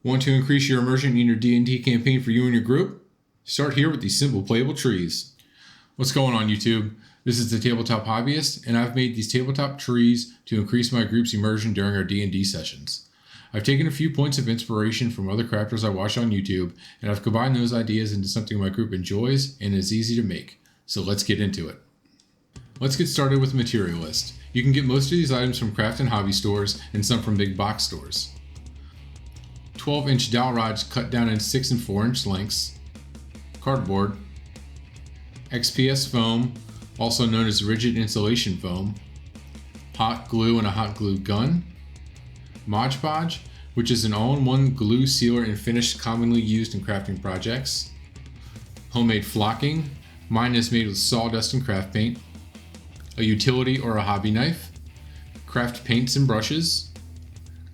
Want to increase your immersion in your D&D campaign for you and your group? Start here with these simple playable trees. What's going on, YouTube? This is the Tabletop Hobbyist, and I've made these tabletop trees to increase my group's immersion during our D&D sessions. I've taken a few points of inspiration from other crafters I watch on YouTube, and I've combined those ideas into something my group enjoys and is easy to make. So let's get into it. Let's get started with the material list. You can get most of these items from craft and hobby stores and some from big box stores. 12-inch dowel rods cut down in 6 and 4-inch lengths, cardboard, XPS foam, also known as rigid insulation foam, hot glue and a hot glue gun, Mod Podge, which is an all-in-one glue sealer and finish commonly used in crafting projects, homemade flocking, mine is made with sawdust and craft paint, a utility or a hobby knife, craft paints and brushes,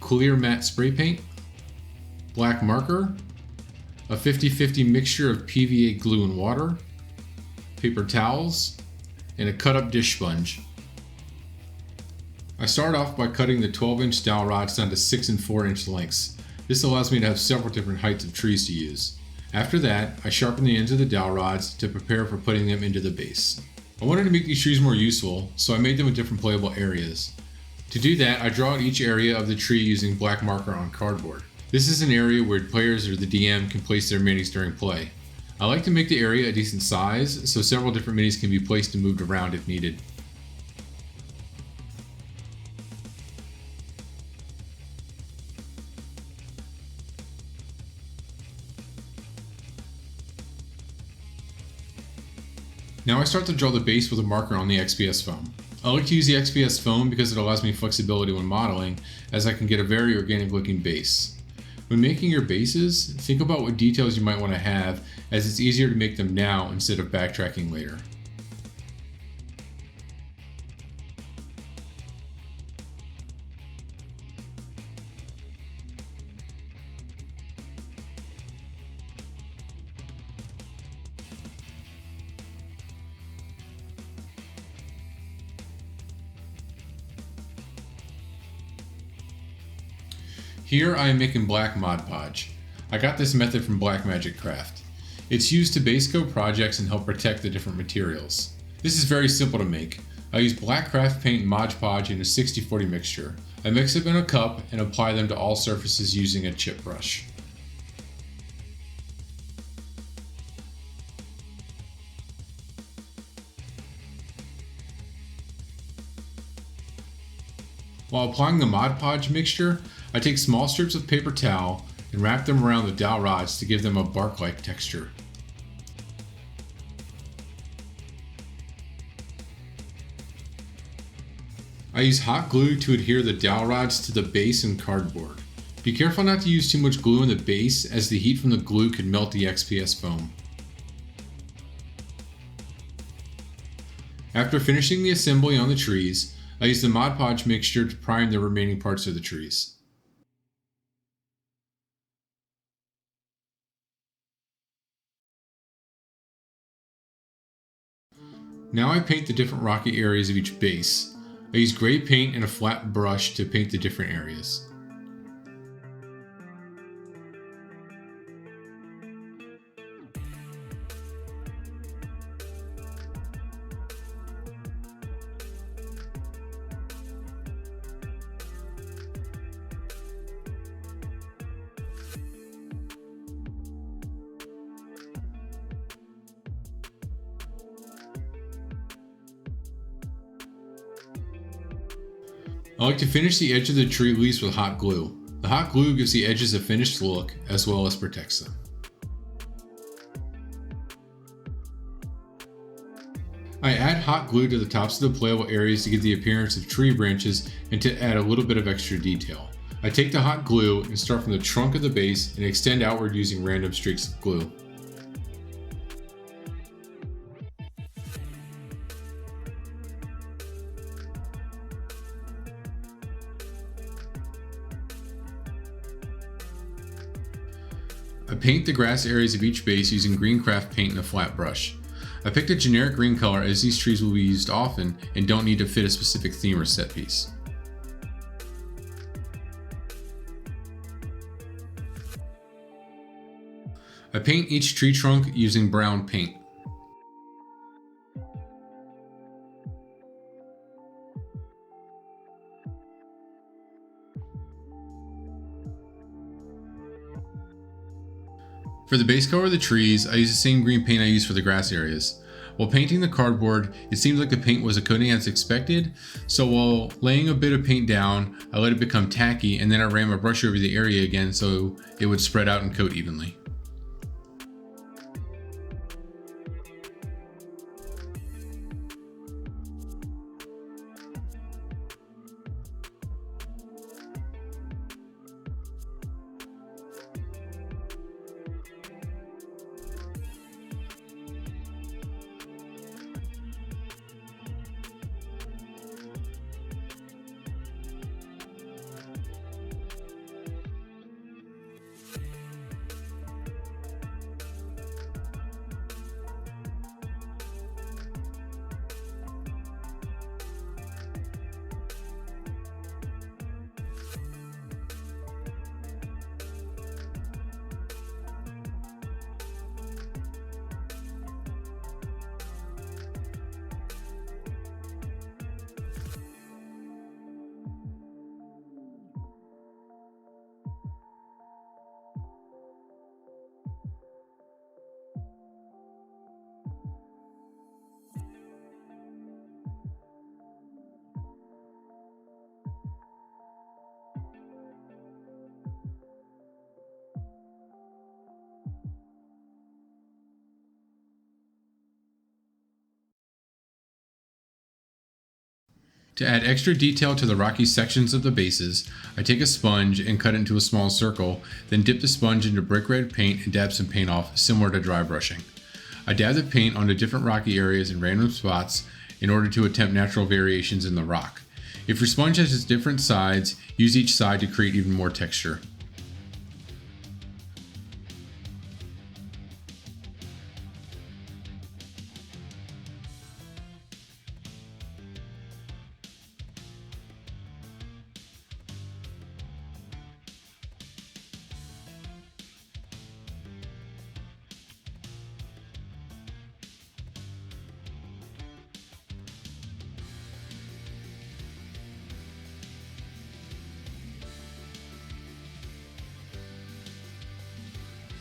clear matte spray paint, black marker, a 50-50 mixture of PVA glue and water, paper towels, and a cut-up dish sponge. I start off by cutting the 12-inch dowel rods down to 6 and 4-inch lengths. This allows me to have several different heights of trees to use. After that, I sharpen the ends of the dowel rods to prepare for putting them into the base. I wanted to make these trees more useful, so I made them with different playable areas. To do that, I draw out each area of the tree using black marker on cardboard. This is an area where players or the DM can place their minis during play. I like to make the area a decent size, so several different minis can be placed and moved around if needed. Now I start to draw the base with a marker on the XPS foam. I like to use the XPS foam because it allows me flexibility when modeling, as I can get a very organic looking base. When making your bases, think about what details you might want to have, as it's easier to make them now instead of backtracking later. Here I am making black Mod Podge. I got this method from Black Magic Craft. It's used to base coat projects and help protect the different materials. This is very simple to make. I use black craft paint and Mod Podge in a 60-40 mixture. I mix them in a cup and apply them to all surfaces using a chip brush. While applying the Mod Podge mixture, I take small strips of paper towel and wrap them around the dowel rods to give them a bark-like texture. I use hot glue to adhere the dowel rods to the base and cardboard. Be careful not to use too much glue in the base, as the heat from the glue could melt the XPS foam. After finishing the assembly on the trees, I use the Mod Podge mixture to prime the remaining parts of the trees. Now I paint the different rocky areas of each base. I use gray paint and a flat brush to paint the different areas. I like to finish the edge of the tree leaves with hot glue. The hot glue gives the edges a finished look, as well as protects them. I add hot glue to the tops of the playable areas to give the appearance of tree branches and to add a little bit of extra detail. I take the hot glue and start from the trunk of the base and extend outward using random streaks of glue. I paint the grass areas of each base using green craft paint and a flat brush. I picked a generic green color as these trees will be used often and don't need to fit a specific theme or set piece. I paint each tree trunk using brown paint. For the base color of the trees, I use the same green paint I use for the grass areas. While painting the cardboard, it seems like the paint wasn't coating as expected, so while laying a bit of paint down, I let it become tacky and then I ran my brush over the area again so it would spread out and coat evenly. To add extra detail to the rocky sections of the bases, I take a sponge and cut it into a small circle, then dip the sponge into brick red paint and dab some paint off, similar to dry brushing. I dab the paint onto different rocky areas in random spots in order to attempt natural variations in the rock. If your sponge has its different sides, use each side to create even more texture.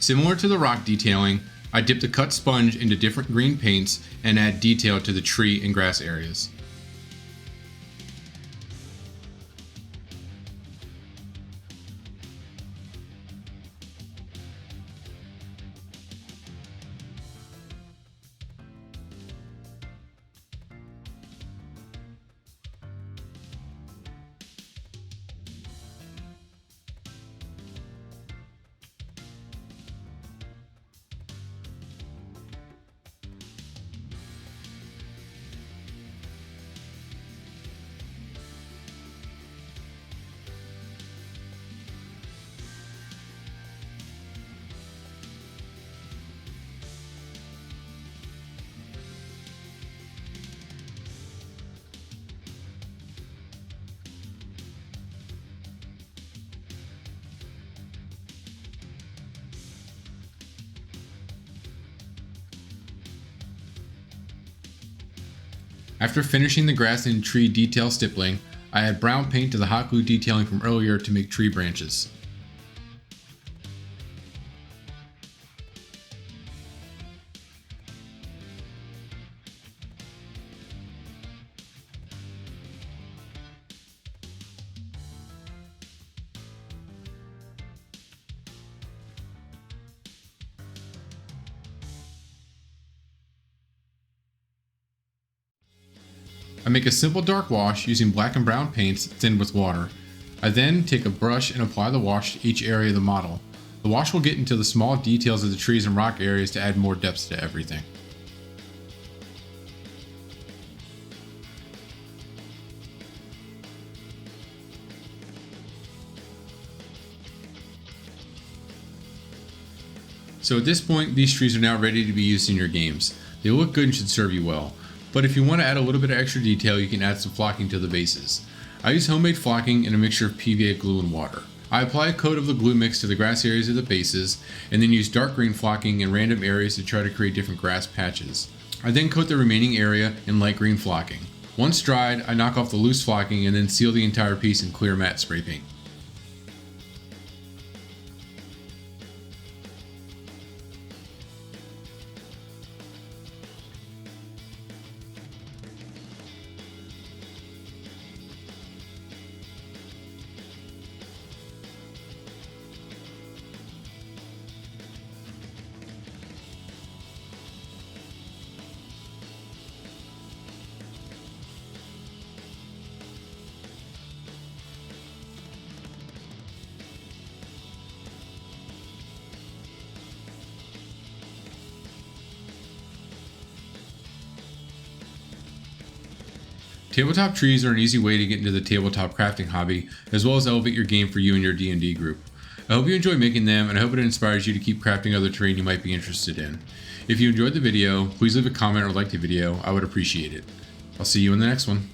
Similar to the rock detailing, I dip the cut sponge into different green paints and add detail to the tree and grass areas. After finishing the grass and tree detail stippling, I add brown paint to the hot glue detailing from earlier to make tree branches. I make a simple dark wash using black and brown paints thinned with water. I then take a brush and apply the wash to each area of the model. The wash will get into the small details of the trees and rock areas to add more depth to everything. So at this point, these trees are now ready to be used in your games. They look good and should serve you well. But if you want to add a little bit of extra detail, you can add some flocking to the bases. I use homemade flocking in a mixture of PVA glue and water. I apply a coat of the glue mix to the grass areas of the bases, and then use dark green flocking in random areas to try to create different grass patches. I then coat the remaining area in light green flocking. Once dried, I knock off the loose flocking and then seal the entire piece in clear matte spray paint. Tabletop trees are an easy way to get into the tabletop crafting hobby, as well as elevate your game for you and your D&D group. I hope you enjoy making them, and I hope it inspires you to keep crafting other terrain you might be interested in. If you enjoyed the video, please leave a comment or like the video. I would appreciate it. I'll see you in the next one.